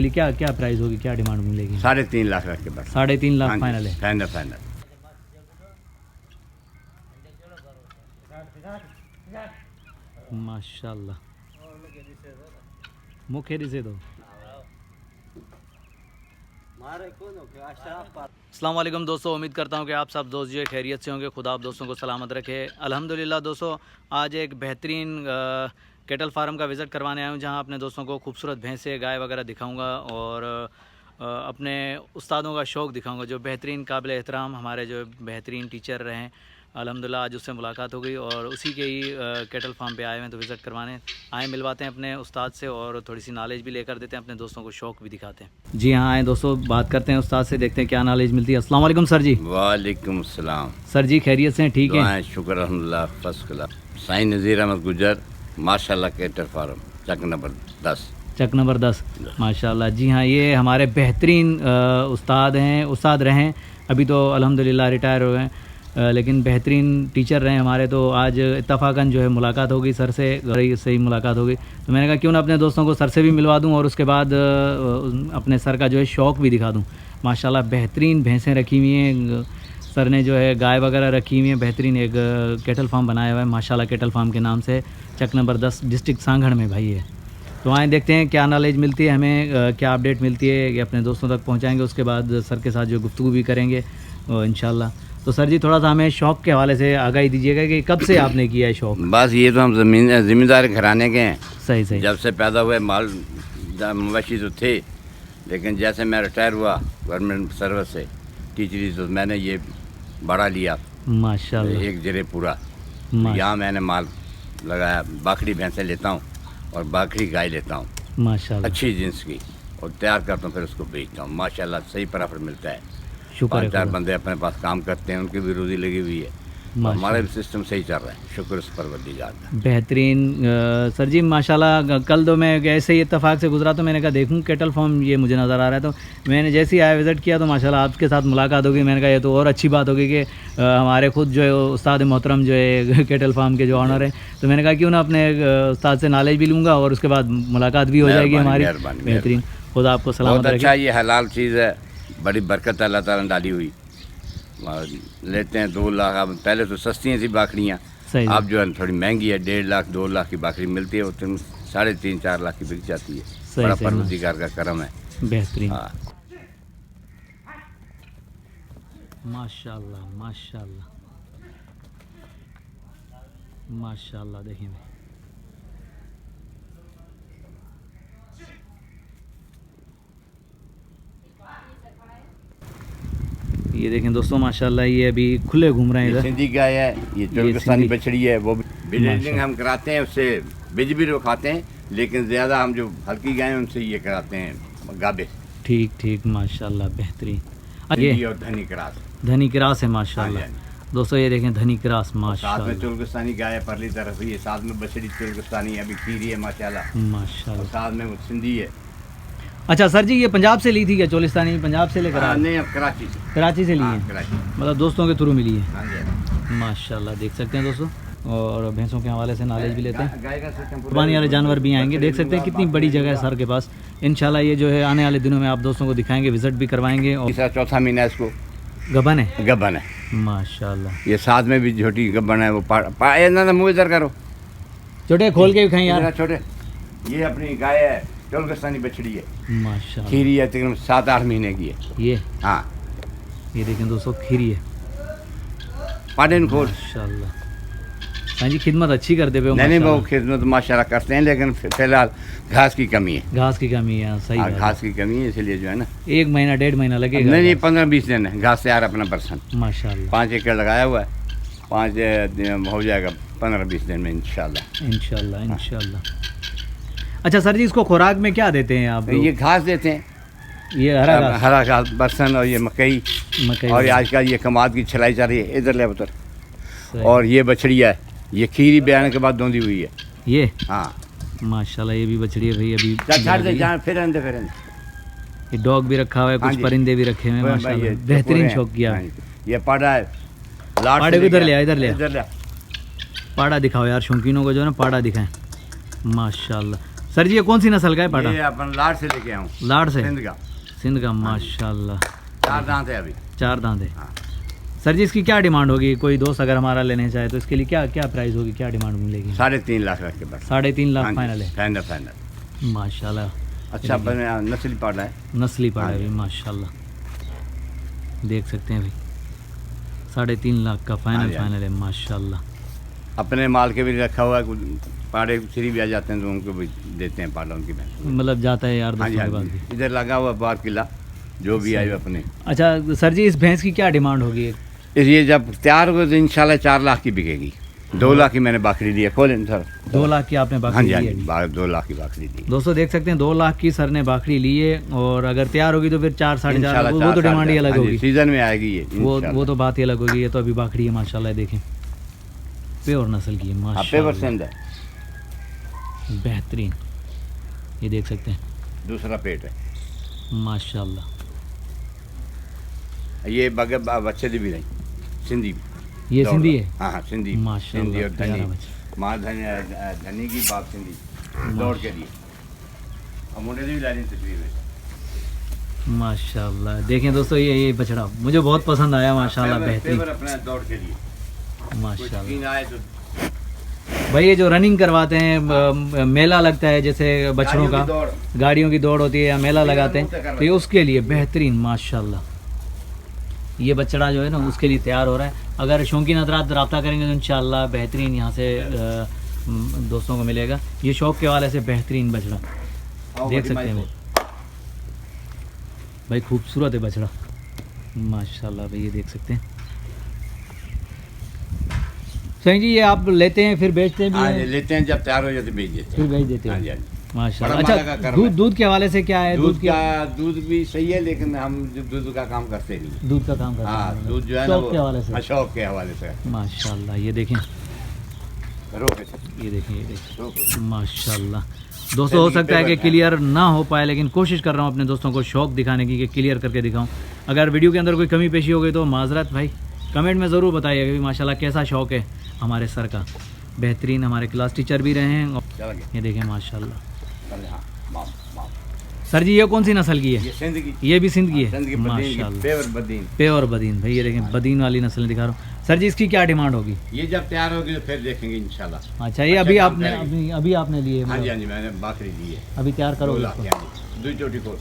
क्या क्या प्राइस होगी, क्या डिमांड मिलेगी? 3.5 लाख रख के बस। 3.5 लाख हाँ जी, फाइनल है? फाइनल। माशाल्लाह, मुखेरी से दो। अस्सलाम वालेकुम दोस्तों, उम्मीद करता हूँ कि आप सब दोस्त जो है खैरियत से होंगे। खुदा आप दोस्तों को सलामत रखे। अल्हम्दुलिल्लाह दोस्तों, आज एक बेहतरीन केटल फार्म का विज़िट करवाने आया हूँ, जहाँ अपने दोस्तों को खूबसूरत भैंसे गाय वगैरह दिखाऊंगा और अपने उस्तादों का शौक़ दिखाऊंगा, जो बेहतरीन काबिल एहतराम हमारे जो बेहतरीन टीचर रहे हैं। अल्हम्दुलिल्लाह आज उससे मुलाकात हो गई और उसी के ही केटल फार्म पे आए हुए हैं, तो विज़िट करवाने आए, मिलवाते हैं अपने उस्ताद से और थोड़ी सी नॉलेज भी लेकर देते हैं, अपने दोस्तों को शौक़ भी दिखाते हैं। जी हाँ, आए दोस्तों, बात करते हैं उस्ताद से, देखते हैं क्या नॉलेज मिलती है। अस्सलाम वालेकुम सर जी। वालेकुम सलाम। सर जी खैरियत से हैं? ठीक है, शुक्र अल्हम्दुलिल्लाह, फर्स्ट क्लास। साईं नज़ीर अहमद गुजर, माशाल्लाह, केटल फार्म, चक नंबर 10। चक नंबर 10, माशाल्लाह। जी हाँ, ये हमारे बेहतरीन उस्ताद हैं, उस्ताद रहे हैं, अभी तो अल्हम्दुलिल्लाह रिटायर हो गए, लेकिन बेहतरीन टीचर रहे हमारे। तो आज इत्तफ़ाक़न जो है मुलाकात हो गई सर से, ही मुलाकात हो गई, तो मैंने कहा क्यों ना अपने दोस्तों को सर से भी मिलवा दूं और उसके बाद अपने सर का जो है शौक़ भी दिखा दूं। माशाल्लाह बेहतरीन भैंसें रखी हुई हैं, सर ने जो है गाय वगैरह रखी हुई हैं, बेहतरीन एक केटल फार्म बनाया हुआ है माशाल्लाह, केटल फार्म के नाम से, चक नंबर 10, डिस्ट्रिक्ट सांगड़ में भाई है। तो आए देखते हैं क्या नॉलेज मिलती है हमें, क्या अपडेट मिलती है, ये अपने दोस्तों तक पहुंचाएंगे, उसके बाद सर के साथ जो गुफ्तगू भी करेंगे इंशाल्लाह। तो सर जी थोड़ा सा हमें शौक़ के हवाले से आगाही दीजिएगा कि कब से आपने किया है शौक़? बस ये तो हम ज़मींदार घराने के हैं। सही सही। जब से पैदा हुए माल मवेशी तो थे, लेकिन जैसे मैं रिटायर हुआ गवर्नमेंट सर्विस से, टीचरी, तो मैंने ये बड़ा लिया माशाल्लाह, एक जरे पूरा। यहाँ मैंने माल लगाया, बाखड़ी भैंसें लेता हूँ और बाखड़ी गाय लेता हूँ माशाल्लाह, अच्छी जिन्स की, और तैयार करता हूँ, फिर उसको बेचता हूँ। माशाल्लाह सही प्रॉफिट मिलता है। शुक्र है। 5-4 बंदे अपने पास काम करते हैं, उनकी भी रोज़ी लगी हुई है, हमारा भी सिस्टम सही चल रहा है, शुक्र उस परवरदिगार का। बेहतरीन सर जी माशाल्लाह। कल तो मैं ऐसे ही इत्तेफाक से गुजरा, तो मैंने कहा देखूं केटल फार्म, ये मुझे नज़र आ रहा है, तो मैंने जैसे ही आया विज़िट किया तो माशाल्लाह आपके साथ मुलाकात हो गई। मैंने कहा ये तो और अच्छी बात होगी कि हमारे खुद जो है उस्ताद मोहतरम जो है केटल फार्म के जो ऑनर हैं, तो मैंने कहा क्यों ना अपने उस्ताद से नॉलेज भी लूँगा और उसके बाद मुलाकात भी हो जाएगी हमारी। बेहतरीन, खुदा आपको सलामत रखे। अच्छा, ये हलाल चीज़ है, बड़ी बरकत अल्लाह ताला ने डाली हुई। लेते हैं 2 लाख, अब पहले तो सस्ती थी बाखड़ियाँ, अब जो है थोड़ी महंगी है, 1.5 लाख 2 लाख की बाखड़ी मिलती है, वो 3.5-4 लाख की बिक जाती है। बड़ा परवरदिगार का करम है। बेहतरीन, माशाल्लाह माशाल्लाह माशाल्लाह। देखिए ये देखें दोस्तों माशाल्लाह, ये अभी खुले घूम रहे हैं इधर। सिंधी गाय है, ये तुर्कस्तानी बछड़ी है, वो ब्रीडिंग हम कराते हैं, उससे बिज भी रखाते हैं, लेकिन ज़्यादा हम जो हल्की गाय हैं उनसे ये कराते हैं गाबे। ठीक ठीक, माशाल्लाह बेहतरीन। ये और धनी क्रास, धनी क्रास है माशाल्लाह। दोस्तों ये देखें धनी क्रास माशाल्लाह। साथ में तुर्कस्तानी गाय है परली तरफ, ये साथ में बछड़ी तुर्कस्तानी है, अभी खीरी है माशाल्लाह माशाल्लाह, साथ में वो सिंधी है। अच्छा सर जी, ये पंजाब से ली थी क्या? चोलिस्तानी पंजाब से लेकर आए? नहीं, अब कराची से। कराची से ली है, मतलब दोस्तों के थ्रू मिली है। हाँ माशाल्लाह, देख सकते हैं दोस्तों, और भैंसों के हवाले से नॉलेज भी लेते हैं। कुर्बानी वाले जानवर भी आएंगे, देख सकते हैं कितनी बड़ी जगह है सर के पास। इंशाल्लाह ये जो है आने वाले दिनों में आप दोस्तों को दिखाएंगे, विजिट भी करवाएंगे। और तीसरा चौथा महीना इसको गबन है? गबन है माशाल्लाह। ये साथ में भी छोटी गबन है, वो ना मुँह इधर करो, छोटे खोल के भी खाएं यार। छोटे, ये अपनी गाय है, तुर्कस्तानी बछड़ी है माशाल्लाह, खीरी है, तकरीबन 7-8 महीने की है ये। हाँ, ये देखें दोस्तों, खीरी है माशाल्लाह। हाँ जी, खिदमत अच्छी करते हुए। नहीं वो खिदमत माशाल्लाह करते हैं, लेकिन फिलहाल घास की कमी है। घास की कमी है, सही है, घास की कमी है, इसलिए जो है ना 1 महीना 1.5 महीना लगेगा। नहीं 15-20 दिन है, घास तैयार अपना % माशाल्लाह। 5 एकड़ लगाया हुआ है, 5 हो जाएगा 15-20 दिन में इंशाल्लाह इंशाल्लाह इंशाल्लाह। अच्छा सर जी, इसको खुराक में क्या देते हैं आप? ये घास देते हैं, ये हरा घास बरसन, और ये मकई, और आजकल ये कमाद की छिलाई चल रही है, इधर ले पुत्र। और ये बछड़ी है, ये खीरी बयाने के बाद दोंदी हुई है ये। हाँ माशाल्लाह, ये भी बछड़ी है भाई, अभी छाड़ दे, फिर ये डॉग भी रखा हुआ है, कुछ परिंदे भी रखे हुए हैं माशाल्लाह, बेहतरीन शौक किया। ये पाड़ा है, पाड़े को इधर ले, पाड़ा दिखाओ यार, शौकीनों को जो है ना पाड़ा दिखाएं। माशाल्लाह, सर जी ये कौन सी नस्ल का है पाठा? ये अपन लाड़ से लेके आऊँ, लाड़ से, सिंध का माशाल्लाह। 4 दांत है अभी। 4 दांत है। हाँ। सर जी इसकी क्या डिमांड होगी? कोई दोस्त अगर हमारा लेने चाहे तो इसके लिए क्या क्या प्राइस होगी, क्या डिमांड मिलेगी? 3.5 लाख रख के बस। 3.5 लाख फाइनल है? फाइनल। माशाल्लाह अच्छा बने नस्ली पाड़ा है, नस्ली पाड़ा है भाई माशाल्लाह, देख सकते हैं भाई 3.5 लाख का फाइनल है माशाल्लाह। अपने माल के भी रखा हुआ है, कुछ पाड़े फ्री भी आ जाते हैं तो उनको भी देते हैं पाड़ा उनकी भैंस। मतलब जाता है यार दोस्तों के पास भी? इधर लगा हुआ 12 किला जो भी आए अपने। अच्छा सर जी इस भैंस की क्या डिमांड होगी? ये जब तैयार होगा तो इंशाल्लाह 4 लाख की बिकेगी। 2 लाख की मैंने बकरी ली है। खोलें सर। 2 लाख की आपने बकरी ली है? 2 लाख की बकरी ली। दोस्तों देख सकते हैं 2 लाख की सर ने बकरी ली है, और अगर तैयार होगी तो फिर 4 साढ़े 4 वो तो डिमांड ही अलग होगी, सीजन में आएगी ये। वो तो बात ही अलग होगी। ये तो अभी बकरी है माशाल्लाह, देखें प्योर नस्ल की है माशाल्लाह, बेहतरीन। ये देख सकते हैं दूसरा पेट है माशाल्लाह। ये बच्चे भी नहीं, सिंधी ये सिंधी है? हाँ सिंधी माशाल्लाह। सिंधी और धनी, माँ धनी की बाप सिंधी दौड़ के लिए और मुंडे भी ला रही तस्वीर में माशाल्लाह। देखें दोस्तों ये बछड़ा मुझे बहुत पसंद आया माशाल्लाह, बेहतरीन अपना दौड़ के लिए माशाल्लाह। आए तो भाई ये जो रनिंग करवाते हैं, मेला लगता है जैसे बछड़ों का, गाड़ियों की दौड़ होती है या मेला लगाते हैं, तो ये उसके लिए बेहतरीन माशाल्लाह। ये बछड़ा जो है ना उसके लिए तैयार हो रहा है। अगर शौकीन हज़रात रब्ता करेंगे तो इंशाल्लाह बेहतरीन यहाँ से दोस्तों को मिलेगा। ये शौक के वाले से बेहतरीन बछड़ा देख सकते हैं भाई, खूबसूरत है बछड़ा माशाल्लाह भाई, ये देख सकते हैं। सही जी ये आप लेते हैं फिर बेचते भी हैं? लेते हैं, जब तैयार हो जाते बेच देते हैं, फिर बेच देते हैं माशाल्लाह। अच्छा दूध के हवाले से क्या है? दूध भी सही है, लेकिन हम दूध का काम करते नहीं। दूध का काम करते हैं? दूध जो है ना शौक के हवाले से? शौक के हवाले से माशाल्लाह। ये देखें, ये देखें माशाल्लाह। दोस्तों हो सकता है कि क्लियर ना हो पाए, लेकिन कोशिश कर रहा हूँ अपने दोस्तों को शौक दिखाने की कि क्लियर करके दिखाऊं। अगर वीडियो के अंदर कोई कमी पेशी हो गई तो माजरत भाई, कमेंट में ज़रूर बताइएगा कि माशाल्लाह कैसा शौक है हमारे सर का। बेहतरीन हमारे क्लास टीचर भी रहे हैं। ये देखें माशाल्लाह। सर जी ये कौन सी नस्ल की है? ये सिंध की। ये भी सिंध की है माशाल्लाह, पेवर बदीन। भाई ये देखें बदीन वाली नस्ल दिखा रहा हूँ। सर जी इसकी क्या डिमांड होगी? ये जब तैयार होगी तो फिर देखेंगे इंशाल्लाह। अच्छा ये अभी आपने लिए? हाँ जी मैंने बकरी ली है। अभी तैयार करोगे? 2 चोटी को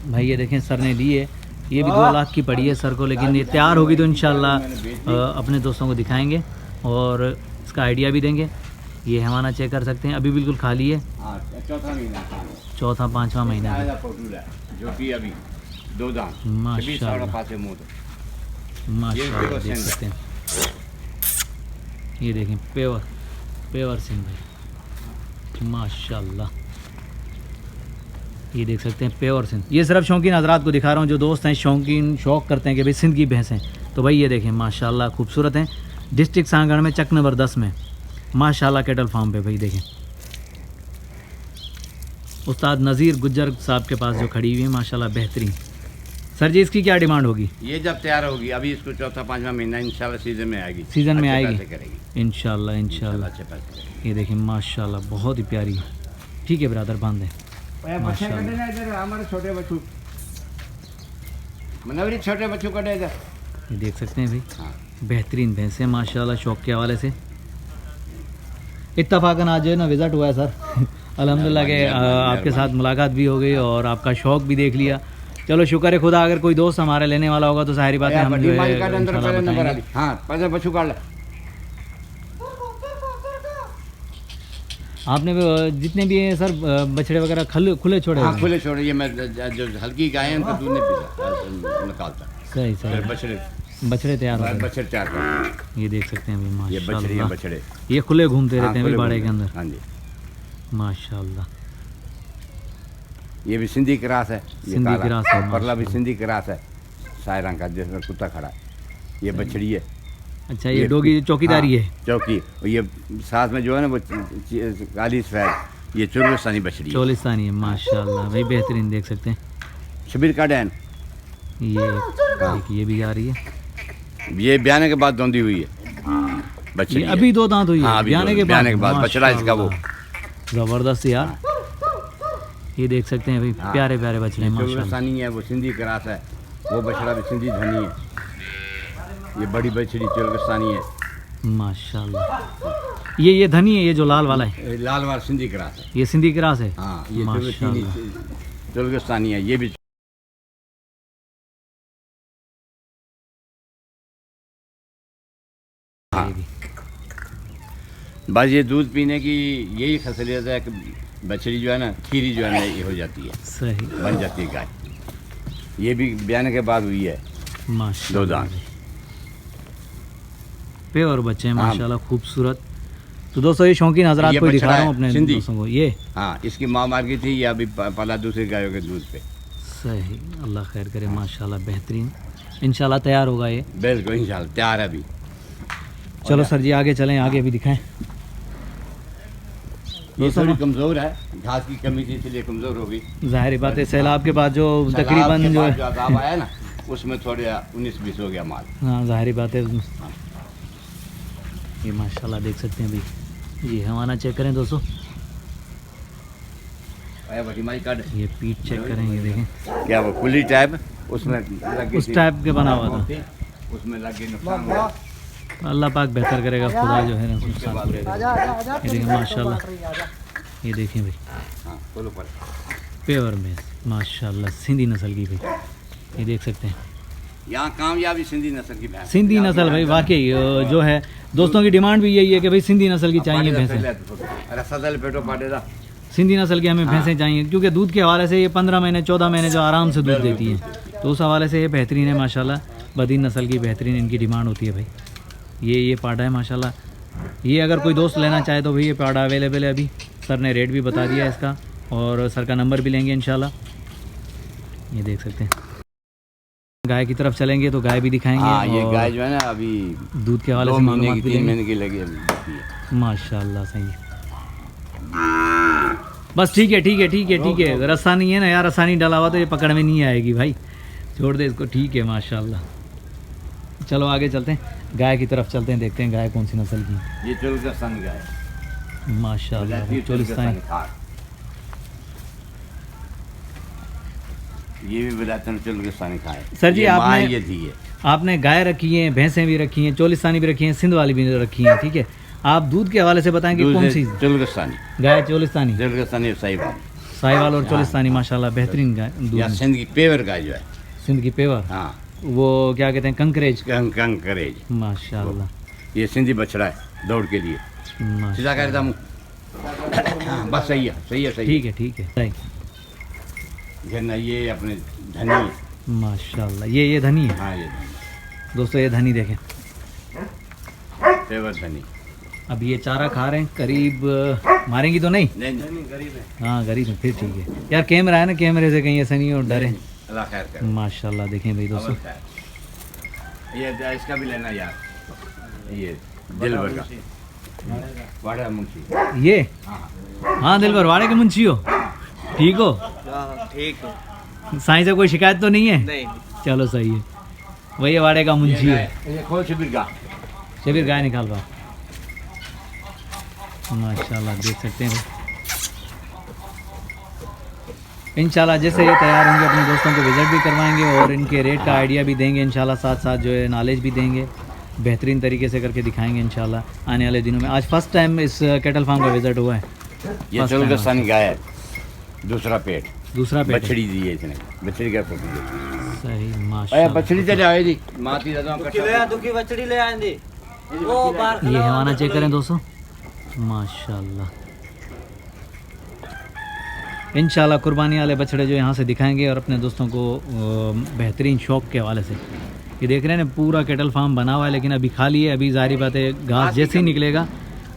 भाई ये देखें सर ने ली है, ये भी 2 लाख की पड़ी है सर को, लेकिन ये तैयार होगी तो इंशाल्लाह अपने दोस्तों को दिखाएंगे और इसका आइडिया भी देंगे। ये हैवाना चेक कर सकते हैं, अभी बिल्कुल खाली है, चौथा 5वां महीना है जो कि अभी 2 दांत माशाल्लाह देख सकते हैं। ये देखें पेवर सिंह भाई माशाल्लाह, ये देख सकते हैं पेवर सिंध। ये सिर्फ शौकीन हज़रात को दिखा रहा हूँ, जो दोस्त हैं शौकीन शौक करते हैं कि भाई सिंध की भैंसें, तो भाई ये देखें माशाल्लाह खूबसूरत हैं। डिस्ट्रिक्ट सांगढ़ में चक नंबर 10 में माशाल्लाह कैटल फार्म पे। भाई देखें उस्ताद नज़ीर गुज्जर साहब के पास जो खड़ी हुई है माशाल्लाह बेहतरीन। सर जी इसकी क्या डिमांड होगी? ये जब तैयार होगी, अभी इसको चौथा 5वां महीना इंशाल्लाह सीजन में आएगी। सीजन में आएगी इंशाल्लाह। ये देखें माशाल्लाह बहुत ही प्यारी है। ठीक है ब्रदर बांध दें हमारे छोटे बच्चों छोटे बच्चों का इधर ये देख सकते हैं भाई बेहतरीन भैंसे माशाल्लाह शौक के हवाले से। इत्तफाकन आज जो है ना विज़िट हुआ है सर अल्हम्दुलिल्लाह के आपके साथ मुलाकात भी हो गई और आपका शौक भी देख लिया। चलो शुक्र है खुदा, अगर कोई दोस्त हमारे लेने वाला होगा तो सारी बातें हम जो है आपने जितने भी हैं सर बछड़े वगैरह खुले छोड़े? हाँ खुले छोड़े। ये मैं जो हल्की गाय है उनका दूध नहीं पीता, निकालता। सही बछड़े तैयार हो गए। बछड़े तैयार, ये देख सकते हैं अभी ये माशाल्लाह बछड़े ये खुले घूमते रहते हैं अभी बाड़े के अंदर। हाँ जी माशाल्लाह। ये भी सिंधी क्रास है, सिंधी क्रास है, परला भी सिंधी क्रास है, साय रंग का जिसमें कुत्ता खड़ा है। ये बछड़ी है। अच्छा ये डोगी चौकीदारी है? चौकी। ये साथ में जो है ना वो काली सफेद, ये चोलिस्तानी बछड़ी, चोलिस्तानी है माशाल्लाह भाई बेहतरीन। देख सकते हैं शबीर का डैन। ये भी आ रही है, ये ब्याने के बाद दोंदी हुई है बछड़ी। अभी 2 दांत हुई है? हाँ, ब्याने के बाद बछड़ा इसका वो ज़बरदस्त यार। ये देख सकते हैं भाई, हाँ। प्यारे प्यारे बछड़े हैं माशाल्लाह। चुलगस्तानी है, वो सिंधी क्रास है, वो बछड़ा भी सिंधी धनी है। ये बड़ी बछड़ी चुलगस्तानी है माशाल्लाह। ये धनी है, ये जो लाल वाला है, ये लाल वाला सिंधी क्रास है। ये सिंधी क्रास है। हाँ, ये माशाल्लाह। चुलगस्तानी है, ये भी हाँ। बस ये दूध पीने की यही खसलियत है कि बछड़ी जो है ना, खीरी जो है ना, ये हो जाती है, सही, बन जाती है गाय। ये भी ब्याने के बाद हुई है, माशाल्लाह। 2 दांत। प्योर बच्चे हैं हाँ। माशाल्लाह, खूबसूरत। तो दोस्तों ये शौकीन हजरात ये को दिखा बछड़ा रहा हूँ है, अपने सिंधी। दोस्तों को। ये हाँ, इसकी माँ मार गई थी, ये अभी पला दूसरी गायों के दूध पे। सही, अल्लाह खैर करे माशाल्लाह, बेहतरीन। इंशाल्लाह तैयार होगा ये। बिल्कुल इंशाल्लाह तैयार है अभी। चलो सर जी आगे चलें, आगे भी दिखाएं। ये थोड़ी कमज़ोर है, घास की कमी थी इसलिए कमज़ोर हो गई। जाहिर बात है, सैलाब के बाद जो तकरीबन जो है, अजाब आया ना, उसमें थोड़े 19-20 हो गया माल। हाँ जाहिर बात है। ये माशाल्लाह देख सकते हैं भाई, ये हमारा चेक करें दोस्तों, आया बड़ी माई काट। ये पीठ चेक करें, ये देखें क्या वो पुली टाइप उसमें लग गई उस थी। टाइप के बना हुआ था। उसमें लग गई, नुकसान हुआ। अल्लाह पाक बेहतर करेगा, खुदा जो है ना नुकसान पूरे करेगा। ये देखें माशाल्लाह, ये देखें भाई, हाँ, बोलो पर। प्योर में माशाल्लाह सिंधी नस्ल की भाई, ये देख सकते हैं यहाँ कामयाबी सिंधी नस्ल की भैंस। सिंधी नस्ल भाई, वाकई जो है दोस्तों की डिमांड भी यही है कि भाई सिंधी नस्ल की चाहिए भैंसें। अरे सदल पेटो पाटेदा। सिंधी नस्ल की हमें भैंसें चाहिए, क्योंकि दूध के हवाले से ये 15 महीने 14 महीने जो आराम से दूध देती हैं, तो उस हवाले से ये बेहतरीन है माशाल्लाह। बदीन नस्ल की बेहतरीन इनकी डिमांड होती है भाई। ये पाड़ा है माशाल्लाह। ये अगर कोई दोस्त लेना चाहे तो भाई ये पाड़ा अवेलेबल है अभी। सर ने रेट भी बता दिया है इसका, और सर का नंबर भी लेंगे इंशाल्लाह। ये देख सकते हैं, गाय की तरफ चलेंगे तो गाय भी दिखाएंगे। हाँ, ये और गाय जो है ना अभी दूध के हवाले 2 से महीने मालूमात की, भी 3 लेंगे। महीने की लगी है। माशाल्लाह सही है। बस ठीक है। रस्सा नहीं है ना यार, रस्सा नहीं डाला हुआ तो ये पकड़ में नहीं आएगी भाई, छोड़ दे इसको। ठीक है माशाल्लाह। चलो आगे चलते हैं, गाय की तरफ चलते हैं, देखते हैं गाय कौन सी नस्ल की है। ये चुलगस्तानी गाय माशाल्लाह चोलिस्तानी। ये भी बिलातन चुलगस्तानी खाए। सर जी, ये माँ आपने- ये थी है। आपने गाय रखी हैं, भैंसें भी रखी हैं, चोलिस्तानी भी रखी हैं, सिंध वाली भी रखी हैं, ठीक है। आप दूध के हवाले से बताएं कि कौन सी चुलगस्तानी, गाय? चोलिस्तानी, चुलगस्तानी साहिबाल, साहिवाल और चोलिस्तानी माशाल्लाह बेहतरीन गाय दूध या में। सिंध की पेवर गाय जो है। सिंध की पेवर, हाँ, वो क्या कहते हैं, कंकरेज। कंकरेज। माशाल्लाह ये सिंधी बछड़ा है दौड़ के लिए। माशाल्लाह। सीधा कह रहा हूँ। बस सही है। ठीक है सही। झरना ये अपने धनी है। माशाल्लाह, ये धनी है हाँ, ये धनी, दोस्तों, ये धनी देखें। पेवर धनी। अब ये चारा खा रहे हैं, करीब मारेंगी तो नहीं? नहीं गरीब है। हाँ गरीब है, फिर ठीक है यार। कैमरा है ना, कैमरे से कहीं ऐसा नहीं हो डरे। अल्लाह खैर करे। माशाल्लाह देखें भाई दोस्तों, अवल खैर। ये इसका भी लेना यार, ये दिलबर का वाड़ा मुंशी। ये हाँ, हाँ दिलबर वाड़े के मुंशी हो, ठीक हो? ठीक साईं से कोई शिकायत तो नहीं है? नहीं। चलो सही है, वही वाड़े का मुंशी है। ये खोल शिविर का। शबीर गाय निकाल पा। माशाल्लाह देख सकते हैं भाई। इंशाल्लाह जैसे ये तैयार होंगे अपने दोस्तों को विज़िट भी करवाएंगे और इनके रेट का आइडिया भी देंगे इंशाल्लाह, साथ साथ जो है नॉलेज भी देंगे, बेहतरीन तरीके से करके दिखाएंगे इंशाल्लाह आने वाले दिनों में। आज फर्स्ट टाइम इस कैटल फार्म का विज़िट हुआ है। ये चुलगस्तानी गाय है, दूसरा पेट, दूसरा पेट है। बछड़ी दी है इसने, बछड़ी का फोटो सही अरे माशाल्लाह। बछड़ी चले आए जी माती दादा दुखी बछड़ी ले आएंगे वो बाहर ये हवाना चेक करें दोस्तों, माशाल्लाह। इंशाल्लाह कुर्बानी वाले बछड़े जो यहाँ से दिखाएंगे और अपने दोस्तों को बेहतरीन शौक के हवाले से। ये देख रहे हैं ना, पूरा कैटल फार्म बना हुआ है, लेकिन अभी खाली है। अभी जाहिर बात है घास जैसे ही निकलेगा,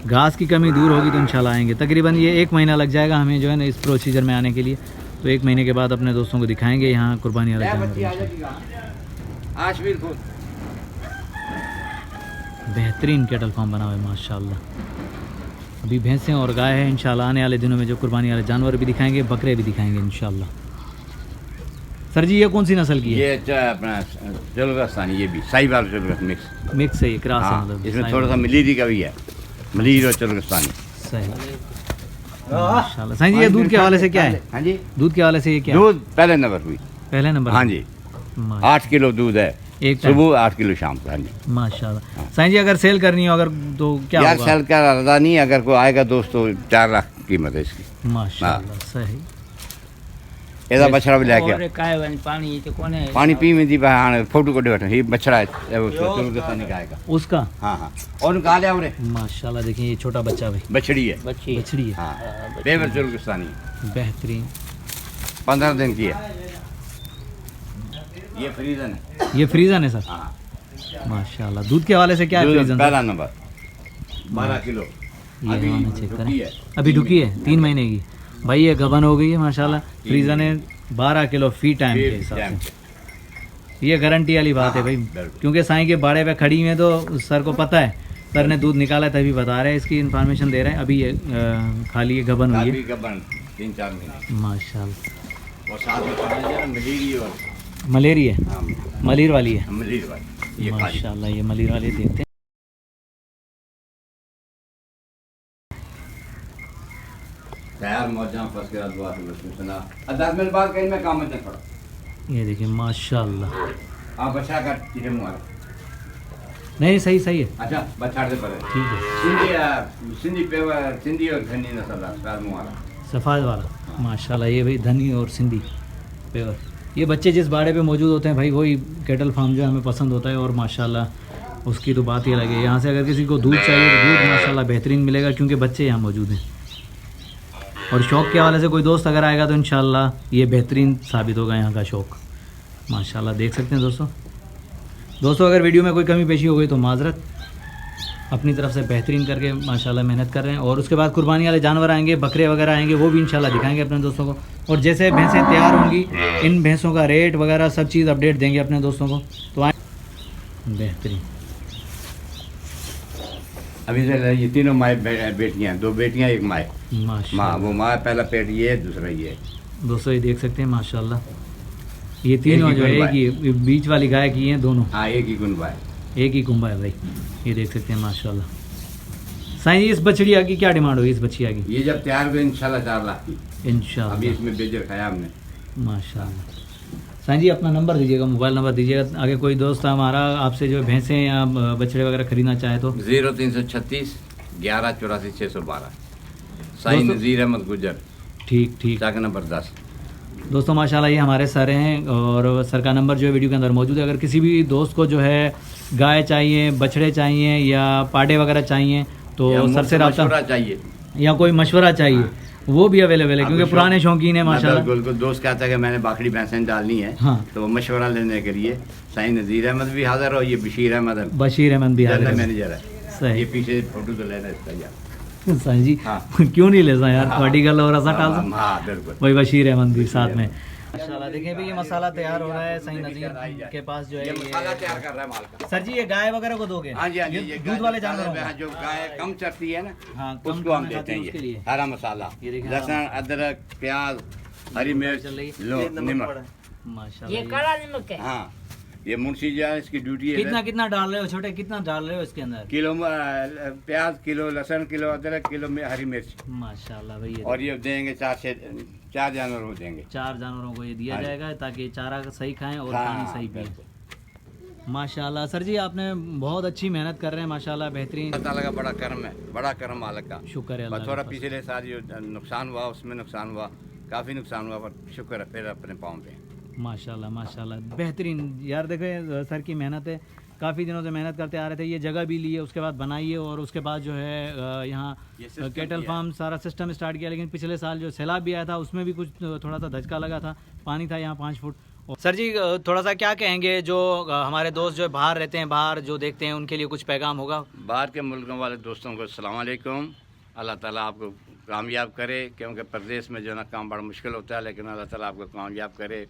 घास की कमी दूर होगी तो इंशाल्लाह आएंगे। तकरीबन ये 1 महीना लग जाएगा हमें जो है ना इस प्रोसीजर में आने के लिए, तो 1 महीने के बाद अपने दोस्तों को दिखाएंगे यहाँ कुर्बानी वाले जानवर इंशाल्लाह। आशवीर को बेहतरीन कैटल फार्म बना हुआ है माशाल्लाह। अभी भैंसें और गाय हैं, इंशाल्लाह आने वाले दिनों में जो कुर्बानी वाले जानवर भी दिखाएंगे, बकरे भी दिखाएंगे इंशाल्लाह। सर जी ये कौन सी नस्ल की है? ये अपना चुलगस्तानी, ये भी साहिवाल चुलगस्तानी मिक्स। मिक्स है ये, क्रॉस है हाँ, मतलब। इसमें थोड़ा सा मलीरी का भी है, मलीर और चुलगस्तानी। सही। माशाल्लाह। साईं जी ये दूध के हवाले से क्या है? हाँ जी, दूध के हवाले से ये क्या है? दूध पहले नंबर हुई। पहले नंबर? हाँ जी, माशाल्लाह। 8 किलो दूध है, एक टाइम? सुबह 8 किलो शाम को। हाँ जी माशाल्लाह। साईं जी अगर सेल करनी हो अगर तो क्या यार, होगा? सेल का रजा नहीं, अगर कोई आएगा दोस्त तो 4 लाख कीमत है इसकी। माशाल्लाह सही। एदा बछड़ा भी लेके और काय वाली पानी तो कोने पानी पी में दी हाँ फोटो को बैठो, ये बछड़ा है वो तुर्कस्तानी का आएगा। उसका? हाँ हाँ, और निकाल लिया हमने। माशाल्लाह देखिए ये छोटा बच्चा भाई, बछड़ी है, बच्ची बछड़ी है। हाँ, पेवर तुर्कस्तानी, बेहतरीन। 15 दिन की है। ये फ्रीजन है। ये फ्रीजन है सर? हाँ, माशाल्लाह। दूध के हवाले से क्या है दूध फ्रीजन? पहला नंबर 12 किलो। ये अभी हमें चेक रुकी करें। है। अभी ढुकी है 3 महीने की भाई, ये गबन हो गई है माशाल्लाह। फ्रीजन है 12 किलो फी टाइम के हिसाब से। ये गारंटी वाली बात है भाई, बिल्कुल। क्योंकि साईं के बाड़े पे खड़ी में तो सर को पता है, सर ने दूध निकाला तभी बता रहे हैं, इसकी इन्फॉर्मेशन दे रहे हैं। अभी ये खाली ये गबन हुई है अभी गबन 3-4 महीने। माशाल्लाह। और साथ में पानी जरा मलेरी और मलेरी है? हाँ, मलिर वाली है मलेरी वाली ये खाली। माशाल्लाह। ये मलिर वाली देखते हैं। तैयार मौजा फंस के दुआ से बस सुना 10 मिनट बाद कहीं मैं काम में चल पड़ा। ये देखिए माशाल्लाह। आप बच्चा का चीज़ें मुआर। नहीं सही सही है, अच्छा, बच्चा दे पड़े। ठीक है। सिंधी पेवर, सिंधी और धनी नस्ल का मुआरा। सफ़ाद वाला माशाल्लाह। ये भाई धनी और सिंधी पेवर, ये बच्चे जिस बाड़े पे मौजूद होते हैं भाई वही कैटल फार्म जो हमें पसंद होता है। और माशाल्लाह उसकी तो बात ही अलग है। यहाँ से अगर किसी को दूध चाहिए तो दूध माशाल्लाह बेहतरीन मिलेगा, क्योंकि बच्चे यहाँ मौजूद हैं। और शौक़ के हवाले से कोई दोस्त अगर आएगा तो इंशाल्लाह ये बेहतरीन साबित होगा यहाँ का शौक़ माशाल्लाह। देख सकते हैं दोस्तों अगर वीडियो में कोई कमी पेशी हो गई तो माजरत, अपनी तरफ से बेहतरीन करके माशाल्लाह मेहनत कर रहे हैं। और उसके बाद कुर्बानी वाले जानवर आएंगे, बकरे वगैरह आएंगे, वो भी इंशाल्लाह दिखाएंगे अपने दोस्तों को। और जैसे भैंसें तैयार होंगी, इन भैंसों का रेट वगैरह सब चीज़ अपडेट देंगे अपने दोस्तों को। तो आए बेहतरीन। अभी से ये तीनों माए बेटियाँ, 2 बेटियाँ 1 माए। माँ, माशाल्लाह वो माँ पहला पेट ये है, दूसरा ये है। दोस्तों ये देख सकते हैं माशाल्लाह। ये तीनों जो है एक ही बीच वाली गाय की हैं दोनों, हाँ, एक ही गुनबा है। एक ही कुंभा है भाई। ये देख सकते हैं माशाल्लाह। साईं जी इस बछड़िया की क्या डिमांड होगी? इस बछड़िया की ये जब तैयार हुए इंशाल्लाह 4 लाख की। अभी इंशाल्लाह इसमें बेजर खाया हमने। माशाल्लाह। साईं जी अपना नंबर दीजिएगा, मोबाइल नंबर दीजिएगा, आगे कोई दोस्त हमारा आपसे जो भैंसें या बछड़े वगैरह खरीदना चाहे तो। 0336 11 84 612। साईं नज़ीर अहमद गुजर, ठीक ठीक। चाक नंबर 10। दोस्तों माशाल्लाह ये हमारे सर हैं, और सर का नंबर जो है वीडियो के अंदर मौजूद है। अगर किसी भी दोस्त को जो है गाय चाहिए, बछड़े चाहिए या पाडे वगैरह चाहिए तो सर से रब्ता चाहिए या कोई मशवरा चाहिए वो भी अवेलेबल है, क्योंकि पुराने शौकीन है माशाल्लाह। बिल्कुल, कोई दोस्त कहता है कि मैंने बाखड़ी भैंसें डालनी है, हाँ। तो वो मशवरा लेने के लिए साईं नज़ीर अहमद भी हाजिर और ये बशीर अहमद है, बशीर अहमद भी हाजिर है। मैनेजर है। सही। ये पीछे फोटो तो लेना इसका यार। साईं जी हाँ। क्यों नहीं ले यार, थोड़ी गल और असा टाल हाँ, हाँ, बिल्कुल। वही बशीर अहमद भी साथ में माशाल्लाह। देखें भाई ये मसाला तैयार हो रहा है साईं नज़ीर के पास जो है ये मसाला ये। तैयार कर रहा है माल का। सर जी ये गाय वगैरह को दोगे? हाँ जी, हाँ जी, ये ये दूध वाले जानवरों गाय को? जो गाय कम चरती है ना, हाँ, कम उसको हम खाना देते खाती है हैं। उसके ये लिए। हरा मसाला, ये देखें, लहसुन, अदरक, प्याज, हरी मिर्च, चल रही है। लो नमक। माशाल्लाह। ये काला नमक है। हाँ, ये मुंशी जो है इसकी ड्यूटी है। कितना कितना डाल रहे हो छोटे, कितना डाल रहे हो इसके अंदर? किलो प्याज, किलो लहसुन, किलो अदरक, किलो में हरी मिर्च। माशाल्लाह भाई ये और ये देंगे 4 जानवरों को देंगे। 4 जानवरों को ये दिया हाँ जी। जाएगा ताकि चारा सही खाएं और हाँ, पानी सही पिए। माशाल्लाह सर जी आपने बहुत अच्छी मेहनत कर रहे हैं माशाल्लाह, बेहतरीन। अल्लाह ताला का बड़ा करम है, बड़ा करम मालिक का। शुक्र है बस अल्लाह थोड़ा का। पिछले साल जो नुकसान हुआ उसमें नुकसान हुआ, काफ़ी नुकसान हुआ, पर शुक्र है फिर अपने पाँव पे। माशाल्लाह माशाल्लाह बेहतरीन। यार देखो सर की मेहनत है, काफ़ी दिनों से मेहनत करते आ रहे थे। ये जगह भी ली है, उसके बाद बनाई है, और उसके बाद जो है यहाँ ये system कैटल किया फार्म सारा सिस्टम स्टार्ट किया। लेकिन पिछले साल जो सैलाब भी आया था उसमें भी कुछ थोड़ा सा धचका लगा था, पानी था यहाँ 5 फुट। सर जी थोड़ा सा क्या कहेंगे जो हमारे दोस्त जो बाहर रहते हैं, बाहर जो देखते हैं उनके लिए कुछ पैगाम होगा? बाहर के मुल्कों वाले दोस्तों को अस्सलाम वालेकुम। अल्लाह ताला आपको कामयाब करे, क्योंकि प्रदेश में जो है ना काम बड़ा मुश्किल होता है, लेकिन अल्लाह ताला आपको कामयाब करे।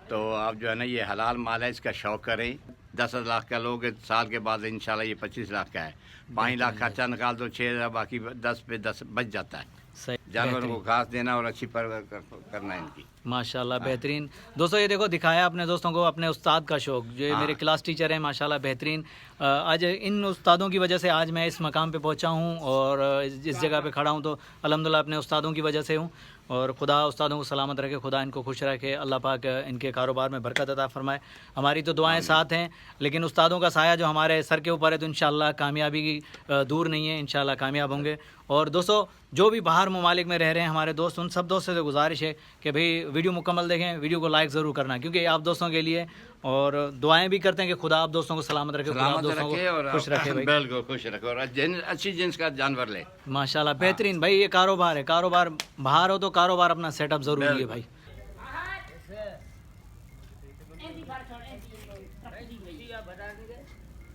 तो आप जो है ना ये हलाल माल है, इसका शौक़ करें। 10 लाख का लोग साल के बाद इंशाल्लाह ये 25 लाख का है। 5 लाख खर्चा निकाल दो, 6 बाकी 10 पे 10 बच जाता है। सही, जानवरों को घास देना और अच्छी परवरिश करना इनकी। माशाल्लाह बेहतरीन। दोस्तों ये देखो दिखाया अपने दोस्तों को अपने उस्ताद का शौक, जो मेरे क्लास टीचर हैं माशाल्लाह बेहतरीन। आज इन उस्तादों की वजह से आज मैं इस मकाम पे पहुंचा हूं और इस जगह पे खड़ा हूं, तो अल्हम्दुलिल्लाह अपने उस्तादों की वजह से हूं। और खुदा उस्तादों को सलामत रखे, खुदा इनको खुश रखे, अल्लाह पाक इनके कारोबार में बरकत अता फरमाए। हमारी तो दुआएं साथ हैं, लेकिन उस्तादों का साया जो हमारे सर के ऊपर है तो इंशाल्लाह कामयाबी दूर नहीं है, इंशाल्लाह कामयाब होंगे। और दोस्तों जो भी बाहर ममालिक में रह रहे हैं हमारे दोस्त, उन सब दोस्तों से गुजारिश है कि भाई वीडियो मुकम्मल देखें, वीडियो को लाइक ज़रूर करना, क्योंकि आप दोस्तों के लिए, और दुआएं भी करते हैं कि खुदा आप दोस्तों को सलामत रखे, खुदा आप दोस्तों को खुश रखे भाई, बिल्कुल खुश रखे और अच्छी जिन्स का जानवर ले। माशाल्लाह बेहतरीन भाई। ये कारोबार है, कारोबार बाहर हो तो कारोबार अपना सेटअप ज़रूरी है भाई।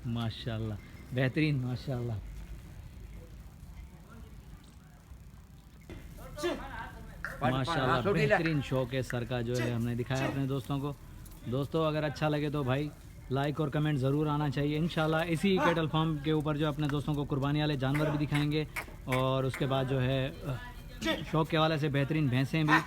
माशाल्लाह बेहतरीन, माशाल्लाह। माशाल्लाह बेहतरीन शौक है सर का, जो है हमने दिखाया अपने दोस्तों को। दोस्तों अगर अच्छा लगे तो भाई लाइक और कमेंट ज़रूर आना चाहिए। इंशाल्लाह इसी कैटल फार्म के ऊपर जो अपने दोस्तों को कुर्बानी वाले जानवर भी दिखाएंगे, और उसके बाद जो है शौक के हवाले से बेहतरीन भैंसें भी,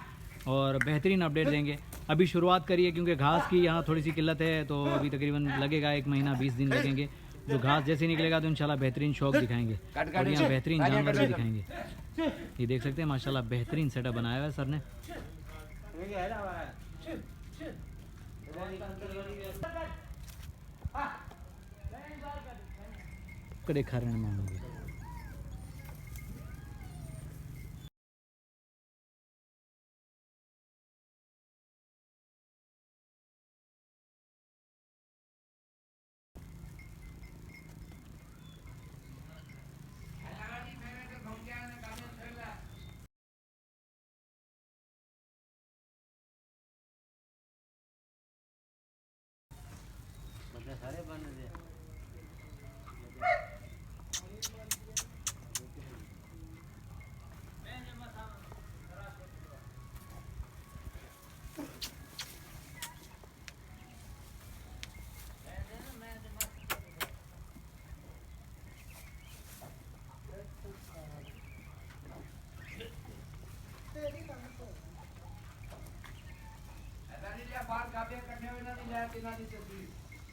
और बेहतरीन अपडेट देंगे। अभी शुरुआत करिए क्योंकि घास की यहाँ थोड़ी सी किल्लत है, तो अभी तकरीबन लगेगा 1 महीना 20 दिन लगेंगे। जो घास जैसे निकलेगा तो इंशाल्लाह बेहतरीन शौक दिखाएंगे और यहाँ बेहतरीन जानवर भी दिखाएंगे। ये देख सकते हैं माशाल्लाह बेहतरीन सेटअप बनाया हुआ है सर ने। कड़े खरण मांगोगे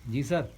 जी सर।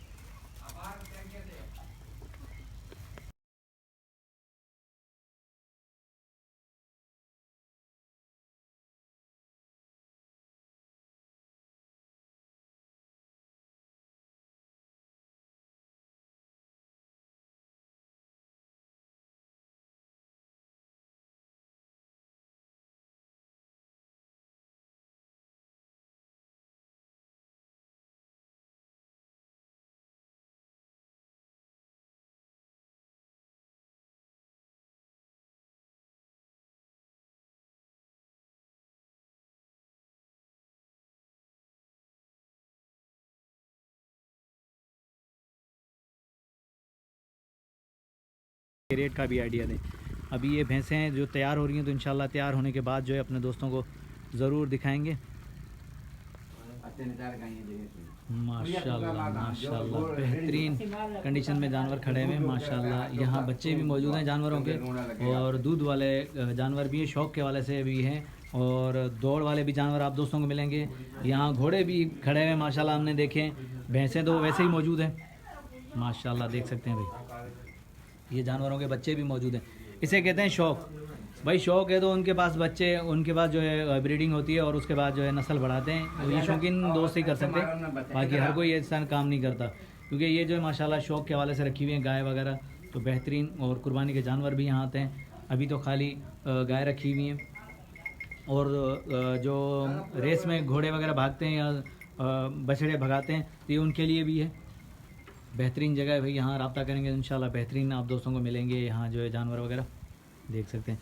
रेट का भी आइडिया दें। अभी ये भैंसें हैं जो तैयार हो रही हैं, तो इंशाल्लाह तैयार होने के बाद जो है अपने दोस्तों को ज़रूर दिखाएंगे। माशाल्लाह माशाल्लाह बेहतरीन कंडीशन में जानवर खड़े हुए हैं माशाल्लाह। यहाँ बच्चे भी मौजूद हैं जानवरों के, और दूध वाले जानवर भी हैं, शौक के वाले से भी हैं, और दौड़ वाले भी जानवर आप दोस्तों को मिलेंगे। यहाँ घोड़े भी खड़े हुए हैं माशाल्लाह, हमने देखे। भैंसें तो वैसे ही मौजूद हैं माशाल्लाह, देख सकते हैं भाई। ये जानवरों के बच्चे भी मौजूद हैं। इसे कहते हैं शौक। भाई शौक है तो उनके पास बच्चे, उनके पास जो है ब्रीडिंग होती है और उसके बाद जो है नस्ल बढ़ाते हैं। तो ये शौकीन दोस्त ही कर सकते हैं, बाकी हर कोई ऐसा काम नहीं करता। क्योंकि ये जो है माशाल्लाह शौक के हवाले से रखी हुई हैं गाय वगैरह, तो बेहतरीन, और कुर्बानी के जानवर भी यहाँ आते हैं। अभी तो खाली गाय रखी हुई हैं, और जो रेस में घोड़े वगैरह भागते हैं या बछड़े भगाते हैं, तो ये उनके लिए भी है। बेहतरीन जगह है भाई, यहाँ रब्ता करेंगे तो इंशाल्लाह बेहतरीन आप दोस्तों को मिलेंगे। यहाँ जो है जानवर वगैरह देख सकते हैं।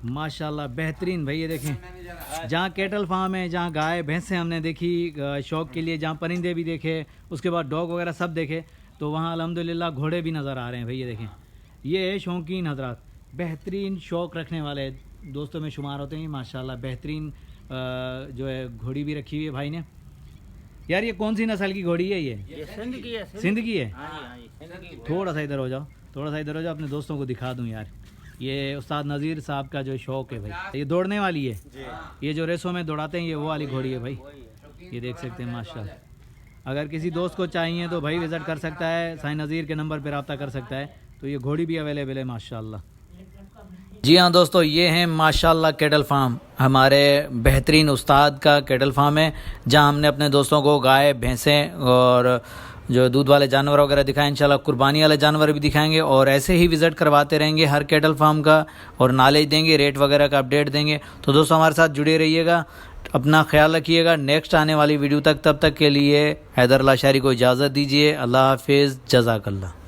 माशाल्लाह बेहतरीन भाई। ये देखें, जहाँ कैटल फार्म है, जहाँ गाय भैंसें हमने देखी शौक के लिए, जहाँ परिंदे भी देखे, उसके बाद डॉग वगैरह सब देखे, तो वहाँ अल्हम्दुलिल्लाह घोड़े भी नज़र आ रहे हैं भाई। ये देखें, ये है शौकीन हजरात, बेहतरीन शौक़ रखने वाले दोस्तों में शुमार होते हैं माशाल्लाह। बेहतरीन जो है घोड़ी भी रखी हुई है भाई ने, यार ये कौन सी नस्ल की घोड़ी है ये? सिंध की है। सिंध की है। हाँ जी, हाँ जी, सिंध की। थोड़ा सा इधर हो जाओ, थोड़ा सा इधर हो जाओ, अपने दोस्तों को दिखा दूं यार। ये उस्ताद नज़ीर साहब का जो शौक़ है भाई, ये दौड़ने वाली है, ये जो रेसों में दौड़ाते हैं, ये वो वाली घोड़ी है भाई। ये देख सकते हैं माशाल्लाह। अगर किसी दोस्त को चाहिए तो भाई विज़िट कर सकता है, साईं नज़ीर के नंबर पर रब्ता कर सकता है। तो ये घोड़ी भी अवेलेबल है माशाल्लाह। जी हाँ दोस्तों, ये हैं माशाल्लाह कैटल फार्म, हमारे बेहतरीन उस्ताद का कैटल फार्म है, जहाँ हमने अपने दोस्तों को गाय, भैंसें और जो दूध वाले जानवर वगैरह दिखाएं। इंशाल्लाह कुर्बानी वाले जानवर भी दिखाएंगे और ऐसे ही विज़िट करवाते रहेंगे हर कैटल फार्म का, और नॉलेज देंगे, रेट वगैरह का अपडेट देंगे। तो दोस्तों हमारे साथ जुड़े रहिएगा, अपना ख्याल रखिएगा। नेक्स्ट आने वाली वीडियो तक, तब तक के लिए हैदर लाशारी को इजाज़त दीजिए। अल्लाह हाफिज़, जज़ाकल्लाह।